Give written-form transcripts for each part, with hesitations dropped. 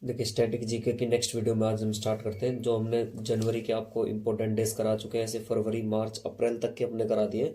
देखिए, static GK की next video में आज हम स्टार्ट करते हैं। जो हमने जनवरी के आपको इंपॉर्टेंट डेज करा चुके हैं, ऐसे फरवरी मार्च अप्रैल तक के अपने करा दिए।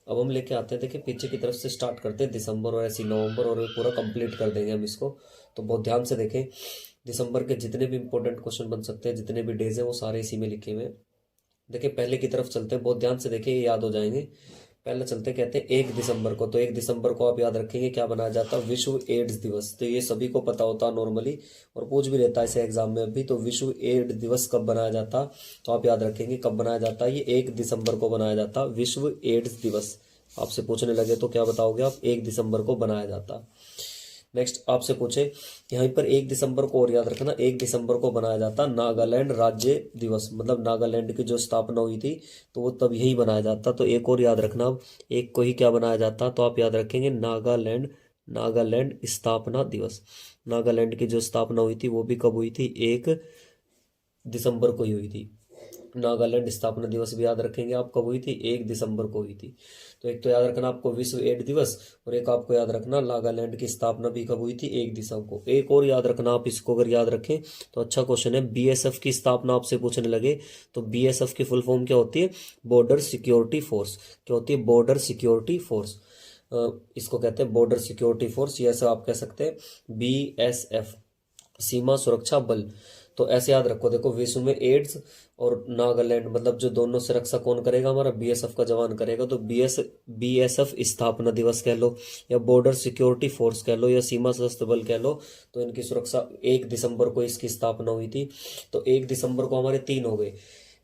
अब हम लेके आते हैं, देखिए पीछे की तरफ से स्टार्ट करते हैं दिसंबर और ऐसी नवंबर, और ये पूरा कंप्लीट कर देंगे हम इसको। तो बहुत ध्यान से देखें, दिसंबर के जितने भी इंपॉर्टेंट क्वेश्चन बन सकते हैं, जितने भी डेज हैं, वो सारे इसी में लिखे हुए हैं। देखिए पहले की तरफ चलते हैं, बहुत ध्यान से देखिए, ये याद हो जाएंगे। पहले चलते कहते हैं 1 दिसंबर को। तो 1 दिसंबर को आप याद रखेंगे क्या बनाया जाता है, विश्व एड्स दिवस। तो ये सभी को पता होता है नॉर्मली, और पूछ भी लेता है इसे एग्जाम में अभी। तो विश्व एड्स दिवस कब बनाया जाता, तो आप याद रखेंगे कब बनाया जाता है। ये 1 दिसंबर को बनाया जाता, विश्व एड्स दिवस। आपसे पूछने लगे तो क्या बताओगे आप, 1 दिसंबर को बनाया जाता। नेक्स्ट आपसे पूछे यहीं पर 1 दिसंबर को, और याद रखना 1 दिसंबर को बनाया जाता नागालैंड राज्य दिवस। मतलब नागालैंड की जो स्थापना हुई थी, तो वो तब यही बनाया जाता। तो एक और याद रखना, अब एक को ही क्या बनाया जाता, तो आप याद रखेंगे नागालैंड, नागालैंड स्थापना दिवस। नागालैंड की जो स्थापना हुई थी वो भी कब हुई थी, 1 दिसंबर को ही हुई थी। नागालैंड स्थापना दिवस भी याद रखेंगे आप, कब हुई थी, 1 दिसंबर को हुई थी। तो एक तो याद रखना आपको विश्व एड्स दिवस, और एक आपको याद रखना नागालैंड की स्थापना भी कब हुई थी, 1 दिसंबर को। एक और याद रखना आप इसको, अगर याद रखें तो अच्छा क्वेश्चन है। बीएसएफ की स्थापना आपसे पूछने लगे, तो बीएसएफ की फुल फॉर्म क्या होती है, बॉर्डर सिक्योरिटी फोर्स। क्या होती है, बॉर्डर सिक्योरिटी फोर्स। इसको कहते हैं बॉर्डर सिक्योरिटी फोर्स, ये ऐसा आप कह सकते हैं बीएसएफ, सीमा सुरक्षा बल। तो ऐसे याद रखो, देखो विश्व में एड्स और नागालैंड, मतलब जो दोनों से रक्षा कौन करेगा, हमारा बीएसएफ का जवान करेगा। तो बीएसएफ स्थापना दिवस कह लो, या बॉर्डर सिक्योरिटी फोर्स कह लो, या सीमा सशस्त्र बल कह लो। तो इनकी सुरक्षा 1 दिसंबर को इसकी स्थापना हुई थी। तो 1 दिसंबर को हमारे 3 हो गए।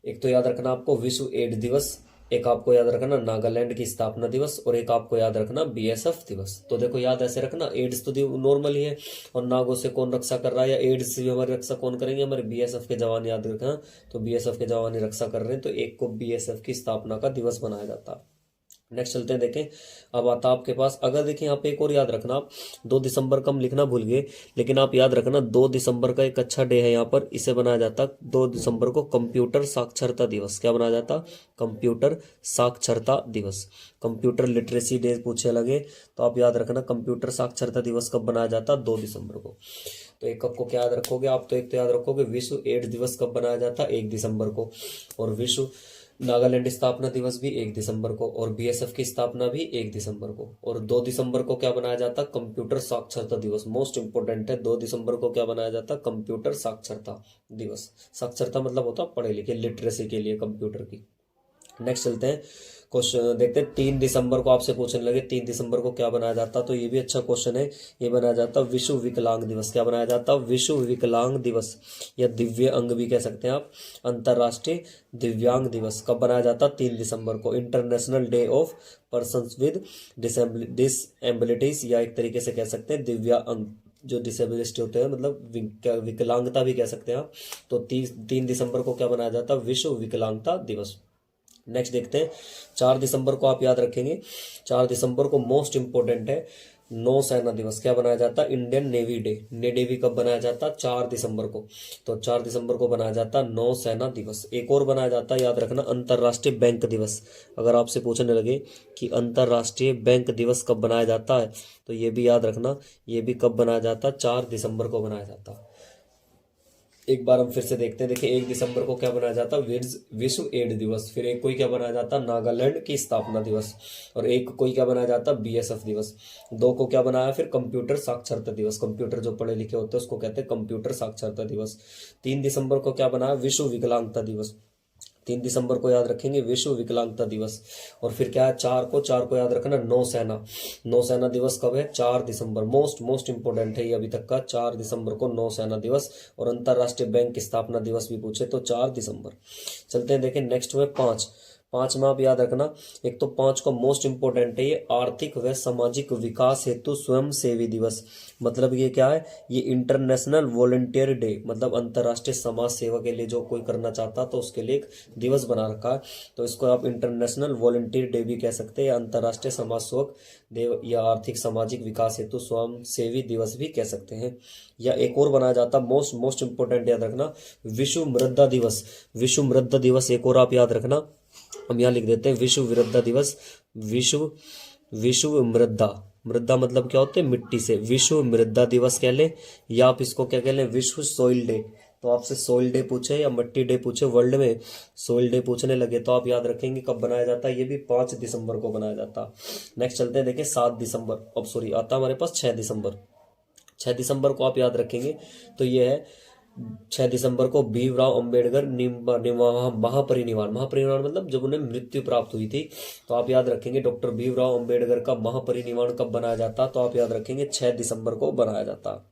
एक तो याद रखना आपको विश्व एड्स दिवस, एक आपको याद रखना नागालैंड की स्थापना दिवस, और एक आपको याद रखना बीएसएफ दिवस। तो देखो याद ऐसे रखना, एड्स तो नॉर्मल ही है, और नागों से कौन रक्षा कर रहा है, या एड्स से भी हमारी रक्षा कौन करेंगे, हमारे बीएसएफ के जवान, याद रखना। तो बीएसएफ के जवान ही रक्षा कर रहे हैं, तो एक को बीएसएफ की स्थापना का दिवस बनाया जाता है। नेक्स्ट चलते हैं, देखें अब आता आपके पास, अगर देखें यहाँ पे एक और याद रखना आप, 2 दिसंबर का हम लिखना भूल गए, लेकिन आप याद रखना 2 दिसंबर का एक अच्छा डे है यहाँ पर, इसे बनाया जाता 2 दिसंबर को कंप्यूटर साक्षरता दिवस। क्या बनाया जाता, कंप्यूटर साक्षरता दिवस। कंप्यूटर लिटरेसी डे पूछे लगे, तो आप याद रखना कंप्यूटर साक्षरता दिवस कब बनाया जाता, 2 दिसंबर को। तो एक कब को क्या याद रखोगे आप, तो एक तो याद रखोगे विश्व एड्स दिवस कब बनाया जाता, 1 दिसंबर को। और विश्व नागालैंड स्थापना दिवस भी 1 दिसंबर को, और बीएसएफ की स्थापना भी 1 दिसंबर को। और 2 दिसंबर को क्या बनाया जाता, कंप्यूटर साक्षरता दिवस। मोस्ट इंपोर्टेंट है, 2 दिसंबर को क्या बनाया जाता, कंप्यूटर साक्षरता दिवस। साक्षरता मतलब होता पढ़े लिखे, लिटरेसी के लिए कंप्यूटर की। नेक्स्ट चलते हैं, क्वेश्चन देखते हैं 3 दिसंबर को आपसे पूछने लगे, 3 दिसंबर को क्या बनाया जाता, तो ये भी अच्छा क्वेश्चन है। ये बनाया जाता विश्व विकलांग दिवस। क्या बनाया जाता, विश्व विकलांग दिवस, या दिव्य अंग भी कह सकते हैं आप, अंतरराष्ट्रीय दिव्यांग दिवस। कब बनाया जाता, 3 दिसंबर को। International day of person with डिसएबिलिटीज, या एक तरीके से कह सकते हैं दिव्यांग, जो डिसेबिलिटी होते हैं, मतलब विकलांगता भी कह सकते हैं आप। तो 3 दिसंबर को क्या बनाया जाता, विश्व विकलांगता दिवस। नेक्स्ट देखते हैं, 4 दिसंबर को आप याद रखेंगे, 4 दिसंबर को मोस्ट इंपोर्टेंट है, नौसेना दिवस। क्या बनाया जाता, इंडियन नेवी डे। नेवी कब बनाया जाता, 4 दिसंबर को। तो 4 दिसंबर को बनाया जाता नौसेना दिवस। एक और बनाया जाता, याद रखना, अंतर्राष्ट्रीय बैंक दिवस। अगर आपसे पूछने लगे कि अंतर्राष्ट्रीय बैंक दिवस कब बनाया जाता है, तो ये भी याद रखना, ये भी कब बनाया जाता, 4 दिसंबर को बनाया जाता। एक बार हम फिर से देखते हैं, देखिए 1 दिसंबर को क्या बनाया जाता, विश्व एड्स दिवस। फिर एक कोई क्या बनाया जाता, नागालैंड की स्थापना दिवस। और एक कोई क्या बनाया जाता, बीएसएफ दिवस। 2 को क्या बनाया, फिर कंप्यूटर साक्षरता दिवस। कंप्यूटर जो पढ़े लिखे होते हैं उसको कहते हैं कंप्यूटर साक्षरता दिवस। 3 दिसंबर को क्या बनाया, विश्व विकलांगता दिवस। 3 दिसंबर को याद रखेंगे विश्व विकलांगता दिवस। और फिर क्या है, 4 को याद रखना, नौसेना। नौसेना दिवस कब है, 4 दिसंबर। मोस्ट इंपोर्टेंट है ये अभी तक का, 4 दिसंबर को नौसेना दिवस। और अंतरराष्ट्रीय बैंक की स्थापना दिवस भी पूछे तो 4 दिसंबर। चलते हैं, देखें नेक्स्ट में 5। 5 में आप याद रखना, एक तो 5 को मोस्ट इंपोर्टेंट है, ये आर्थिक व सामाजिक विकास हेतु स्वयं सेवी दिवस। मतलब ये क्या है, ये इंटरनेशनल वॉलंटियर डे, मतलब अंतर्राष्ट्रीय समाज सेवा के लिए जो कोई करना चाहता तो उसके लिए एक दिवस बना रखा है। तो इसको आप इंटरनेशनल वॉलंटियर डे भी कह सकते हैं, या अंतर्राष्ट्रीय समाज सेवक देव, या आर्थिक सामाजिक विकास हेतु स्वयं सेवी दिवस भी कह सकते हैं। या एक और बनाया जाता, मोस्ट इंपोर्टेंट याद रखना, विश्व मृदा दिवस। विश्व मृदा दिवस एक और आप याद रखना, हम यहाँ लिख देते हैं विश्व मृदा दिवस। विश्व मृदा मृदा मतलब क्या होते हैं, मिट्टी से। विश्व मृदा दिवस कह ले, या आप इसको क्या कह लें, विश्व सोइल डे। तो आपसे सोइल डे पूछे या मिट्टी डे पूछे, वर्ल्ड में सोइल डे पूछने लगे तो आप याद रखेंगे कब बनाया जाता है, ये भी 5 दिसंबर को बनाया जाता। नेक्स्ट चलते हैं, देखिए 7 दिसंबर, अब सॉरी आता हमारे पास 6 दिसंबर। 6 दिसंबर को आप याद रखेंगे तो ये है 6 दिसंबर को भीमराव अंबेडकर महापरिनिर्वाण। महापरिनिर्वाण मतलब जब उन्हें मृत्यु प्राप्त हुई थी, तो आप याद रखेंगे डॉक्टर भीमराव अंबेडकर का महापरिनिर्वाण कब बनाया जाता, तो आप याद रखेंगे 6 दिसंबर को बनाया जाता।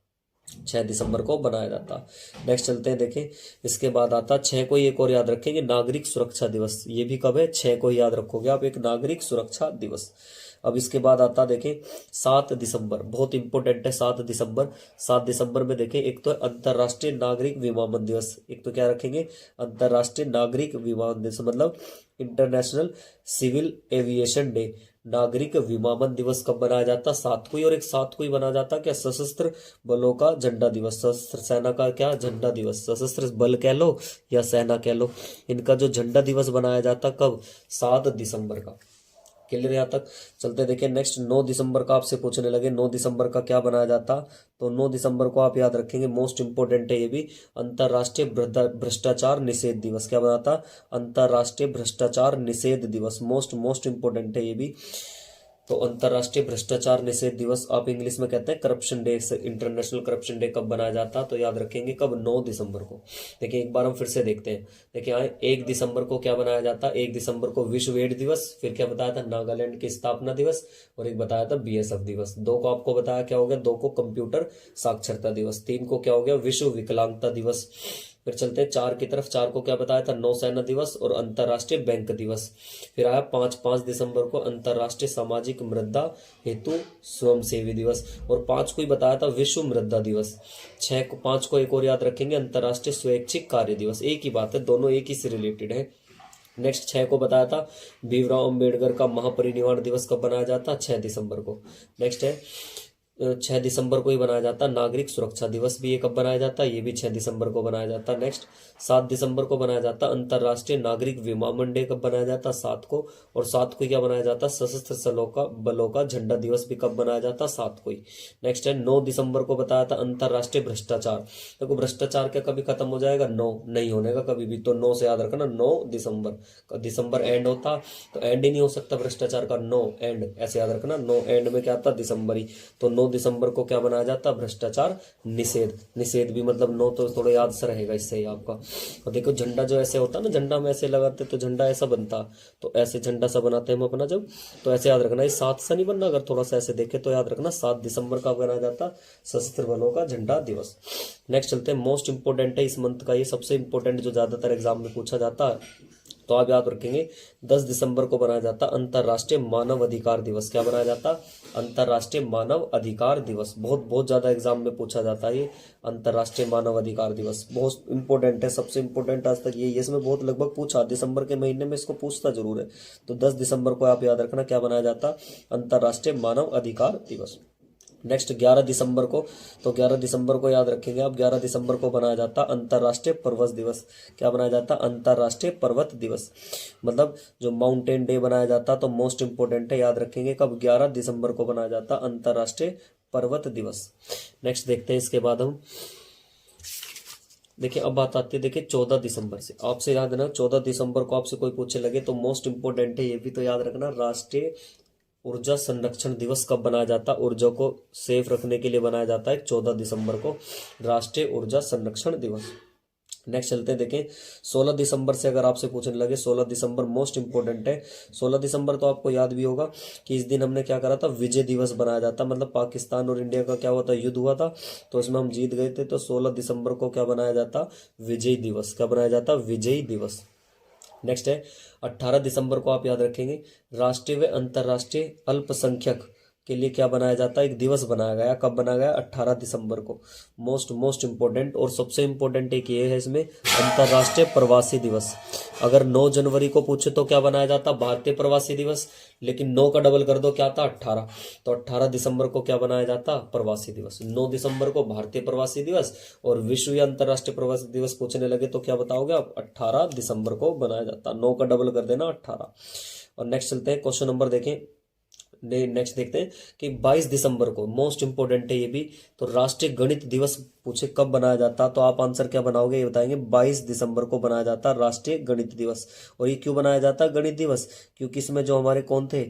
6 दिसंबर को बनाया जाता। नेक्स्ट चलते हैं, देखें इसके बाद आता 6 को एक और याद रखेंगे, नागरिक सुरक्षा दिवस। ये भी कब है, 6 को ही याद रखोगे आप, एक नागरिक सुरक्षा दिवस। अब इसके बाद आता देखें 7 दिसंबर, बहुत इंपॉर्टेंट है 7 दिसंबर। 7 दिसंबर में देखें एक तो अंतर्राष्ट्रीय नागरिक विमानन दिवस, एक तो क्या रखेंगे, अंतर्राष्ट्रीय नागरिक विमानन दिवस मतलब इंटरनेशनल सिविल एविएशन डे। नागरिक विमानन दिवस कब बनाया जाता, 7 को ही, और एक 7 को ही बनाया जाता क्या, सशस्त्र बलों का झंडा दिवस। सशस्त्र सेना का क्या झंडा दिवस, सशस्त्र बल कह लो या सेना कह लो, इनका जो झंडा दिवस बनाया जाता कब, 7 दिसंबर का। क्लियर यहाँ तक। चलते देखिए नेक्स्ट 9 दिसंबर का आपसे पूछने लगे, 9 दिसंबर का क्या बनाया जाता, तो 9 दिसंबर को आप याद रखेंगे, मोस्ट इंपोर्टेंट है ये भी, अंतर्राष्ट्रीय भ्रष्टाचार निषेध दिवस। क्या बनाता, अंतर्राष्ट्रीय भ्रष्टाचार निषेध दिवस, मोस्ट इंपोर्टेंट है ये भी। तो अंतर्राष्ट्रीय भ्रष्टाचार निषेध दिवस आप इंग्लिश में कहते हैं corruption day, international corruption day कब बनाया जाता, तो याद रखेंगे कब, 9 दिसंबर को। देखिए एक बार हम फिर से देखते हैं, देखिए आए 1 दिसंबर को क्या बनाया जाता, 1 दिसंबर को विश्व एड्स दिवस, फिर क्या बताया था, नागालैंड की स्थापना दिवस, और एक बताया था बीएसएफ दिवस। 2 को आपको बताया क्या हो गया, 2 को कंप्यूटर साक्षरता दिवस, 3 को क्या हो गया, विश्व विकलांगता दिवस। फिर चलते हैं 4 की तरफ, 4 को क्या बताया था, नौसेना दिवस और अंतर्राष्ट्रीय बैंक दिवस। फिर आया 5 को अंतर्राष्ट्रीय सामाजिक मृदा हेतु स्वयंसेवी दिवस, और 5 को ही बताया था विश्व मृदा दिवस। 5 को एक और याद रखेंगे, अंतर्राष्ट्रीय स्वैच्छिक कार्य दिवस। एक ही बात है, दोनों एक ही से रिलेटेड है। नेक्स्ट 6 को बताया था भीमराव अंबेडकर का महापरिनिर्वाण दिवस कब बनाया जाता, 6 दिसंबर को। नेक्स्ट है 6 दिसंबर को ही बनाया जाता नागरिक सुरक्षा दिवस, भी ये कब बनाया जाता, ये भी 6 दिसंबर को बनाया जाता। नेक्स्ट 7 दिसंबर को बनाया जाता अंतर्राष्ट्रीय नागरिक विमानन डे, कब बनाया जाता, 7 को। और 7 को क्या बनाया जाता, सशस्त्र बलों का झंडा दिवस भी कब बनाया जाता, 7 को ही। नेक्स्ट है 9 दिसंबर को बताया था अंतर्राष्ट्रीय भ्रष्टाचार। देखो भ्रष्टाचार क्या कभी खत्म हो जाएगा, नो नहीं होने का कभी भी, तो 9 से याद रखना, 9 दिसंबर। दिसंबर एंड होता तो एंड ही नहीं हो सकता भ्रष्टाचार का, नो एंड ऐसे याद रखना, नो एंड में क्या आता, दिसंबर ही। तो 9 दिसंबर को क्या बनाया जाता, भ्रष्टाचार निषेध। निषेध भी मतलब 9 तो थोड़ा याद सा रहेगा इससे ही आपका। और देखो झंडा जो ऐसे होता ना, झंडा में ऐसे लगाते तो झंडा ऐसा बनता, तो ऐसे झंडा सा बनाते हैं हम अपना जब, तो ऐसे याद रखना, ये 7 सा नहीं बनना, अगर थोड़ा सा ऐसे देखे तो याद रखना 7 दिसंबर का बनाया जाता सशस्त्र बलों का झंडा दिवस। नेक्स्ट चलते हैं, मोस्ट इंपोर्टेंट है इस मंथ का, ये सबसे इंपोर्टेंट जो ज्यादातर एग्जाम में पूछा जाता है, तो आप याद रखेंगे 10 दिसंबर को बनाया जाता अंतर्राष्ट्रीय मानव अधिकार दिवस। क्या बनाया जाता, अंतर्राष्ट्रीय मानव अधिकार दिवस। बहुत ज्यादा एग्जाम में पूछा जाता है ये अंतर्राष्ट्रीय मानव अधिकार दिवस, बहुत इंपॉर्टेंट है, सबसे इंपॉर्टेंट आज तक ये, इसमें बहुत लगभग पूछा, दिसंबर के महीने में इसको पूछता जरूर है। तो 10 दिसंबर को आप याद रखना क्या बनाया जाता, अंतर्राष्ट्रीय मानव अधिकार दिवस। नेक्स्ट 11 दिसंबर को, तो 11 दिसंबर को याद रखेंगे आप, 11 दिसंबर को बनाया जाता अंतर्राष्ट्रीय पर्वत दिवस। क्या बनाया जाता, अंतर्राष्ट्रीय पर्वत दिवस, मतलब जो माउंटेन डे बनाया जाता, तो मोस्ट इंपोर्टेंट है, याद रखेंगे कब, 11 दिसंबर को बनाया जाता अंतर्राष्ट्रीय पर्वत दिवस। नेक्स्ट देखते हैं इसके बाद हम, देखिए अब बात आती है, देखिए 14 दिसंबर से, आपसे याद है ना 14 दिसंबर को आपसे कोई पूछे लगे तो मोस्ट इंपोर्टेंट है ये भी, तो याद रखना राष्ट्रीय ऊर्जा संरक्षण दिवस कब बनाया जाता, ऊर्जा को सेफ रखने के लिए बनाया जाता है 14 दिसंबर को राष्ट्रीय ऊर्जा संरक्षण दिवस। नेक्स्ट चलते हैं, देखें 16 दिसंबर से अगर आपसे पूछने लगे, 16 दिसंबर मोस्ट इंपोर्टेंट है। 16 दिसंबर तो आपको याद भी होगा कि इस दिन हमने क्या करा था, विजय दिवस बनाया जाता, मतलब पाकिस्तान और इंडिया का क्या हुआ था, युद्ध हुआ था, तो इसमें हम जीत गए थे, तो 16 दिसंबर को क्या बनाया जाता, विजय दिवस। क्या बनाया जाता, विजय दिवस। नेक्स्ट है 18 दिसंबर को आप याद रखेंगे राष्ट्रीय व अंतर्राष्ट्रीय अल्पसंख्यक के लिए क्या बनाया जाता है, एक दिवस बनाया गया, कब बनाया गया, 18 दिसंबर को। मोस्ट इंपोर्टेंट, और सबसे इंपोर्टेंट एक ये है इसमें, अंतर्राष्ट्रीय प्रवासी दिवस। अगर 9 जनवरी को पूछे तो क्या बनाया जाता, भारतीय प्रवासी दिवस, लेकिन 9 का डबल कर दो क्या था, 18, तो 18 दिसंबर को क्या बनाया जाता, प्रवासी दिवस। 9 दिसंबर को भारतीय प्रवासी दिवस, और विश्व या अंतर्राष्ट्रीय प्रवासी दिवस पूछने लगे तो क्या बताओगे आप, 18 दिसंबर को बनाया जाता, 9 का डबल कर देना 18। और नेक्स्ट चलते हैं, क्वेश्चन नंबर देखें नेक्स्ट देखते हैं कि 22 दिसंबर को मोस्ट इंपोर्टेंट है ये भी, तो राष्ट्रीय गणित दिवस पूछे कब बनाया जाता, तो आप आंसर क्या बनाओगे ये बताएंगे। 22 दिसंबर को बनाया जाता राष्ट्रीय गणित दिवस। और ये क्यों बनाया जाता गणित दिवस, क्योंकि इसमें जो हमारे कौन थे,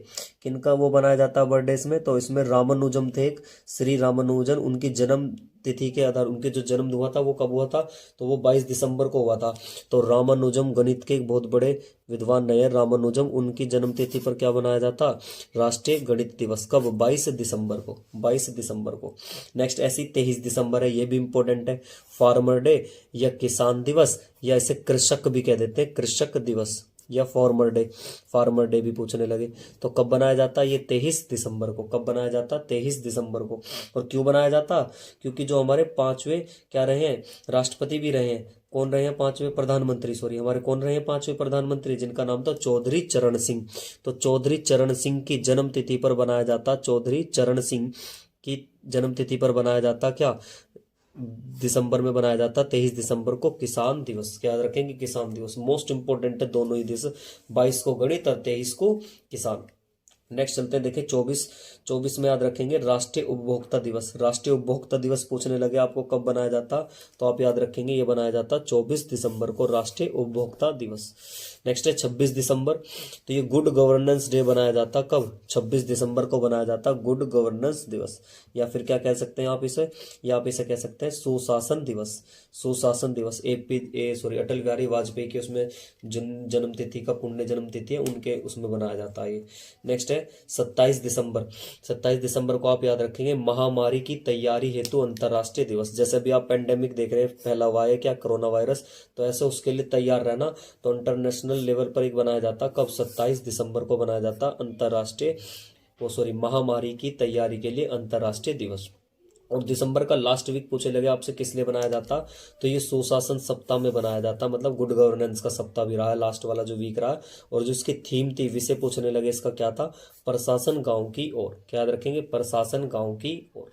किनका वो बनाया जाता बर्थडे इसमें, तो इसमें रामानुजम थे एक, श्री रामानुजन, उनकी जन्म तिथि के आधार, उनके जो जन्म हुआ था वो कब हुआ था, तो वो 22 दिसंबर को हुआ था। तो रामानुजम गणित के एक बहुत बड़े विद्वान नये रामानुजम, उनकी जन्म तिथि पर क्या बनाया जाता राष्ट्रीय गणित दिवस। कब, 22 दिसंबर को, 22 दिसंबर को। नेक्स्ट ऐसी 23 दिसंबर है, ये भी इंपॉर्टेंट है, फार्मर डे या किसान दिवस, या इसे कृषक भी कह देते हैं, कृषक दिवस या फार्मर डे भी पूछने लगे। तो कब बनाया जाता ये 23 दिसंबर को। कब बनाया जाता 23 दिसंबर को। और क्यों बनाया जाता, क्योंकि जो हमारे 5वें क्या रहे हैं, राष्ट्रपति भी रहे हैं, कौन रहे हैं 5वें प्रधानमंत्री, सॉरी हमारे कौन रहे हैं 5वें प्रधानमंत्री, जिनका नाम था चौधरी चरण सिंह। तो चौधरी चरण सिंह की जन्म तिथि पर बनाया जाता, चौधरी चरण सिंह की जन्म तिथि पर बनाया जाता क्या, दिसंबर में बनाया जाता 23 दिसंबर को किसान दिवस। क्या याद रखेंगे, किसान दिवस मोस्ट इंपोर्टेंट है दोनों ही दिवस, 22 को गणित और 23 को किसान। नेक्स्ट चलते हैं, देखिए 24 में याद रखेंगे राष्ट्रीय उपभोक्ता दिवस। राष्ट्रीय उपभोक्ता दिवस पूछने लगे आपको कब बनाया जाता, तो आप याद रखेंगे ये बनाया जाता 24 दिसंबर को, राष्ट्रीय उपभोक्ता दिवस। नेक्स्ट है 26 दिसंबर, तो ये गुड गवर्नेंस डे बनाया जाता कब, 26 दिसंबर को बनाया जाता गुड गवर्नेंस दिवस। या फिर क्या कह सकते हैं आप इसे, या आप इसे कह सकते हैं सुशासन दिवस, सुशासन दिवस। अटल बिहारी वाजपेयी के उसमें जन्म तिथि का, पुण्य जन्म तिथि है उनके, उसमें बनाया जाता है ये। नेक्स्ट है 27 दिसंबर, 27 दिसंबर को आप याद रखेंगे महामारी की तैयारी हेतु अंतर्राष्ट्रीय दिवस। जैसे भी आप पेंडेमिक देख रहे हैं, फैला हुआ है क्या कोरोना वायरस, तो ऐसे उसके लिए तैयार रहना, तो इंटरनेशनल लेवल पर एक बनाया जाता कब, 27 दिसंबर को बनाया जाता अंतर्राष्ट्रीय महामारी की तैयारी के लिए अंतर्राष्ट्रीय दिवस। और दिसंबर का लास्ट वीक पूछे लगे आपसे किस लिए बनाया जाता, तो ये सुशासन सप्ताह में बनाया जाता, मतलब गुड गवर्नेंस का सप्ताह भी रहा है लास्ट वाला जो वीक रहा। और जो इसकी थीम थी, विषय पूछने लगे इसका क्या था, प्रशासन गांव की ओर। क्या याद रखेंगे, प्रशासन गांव की ओर।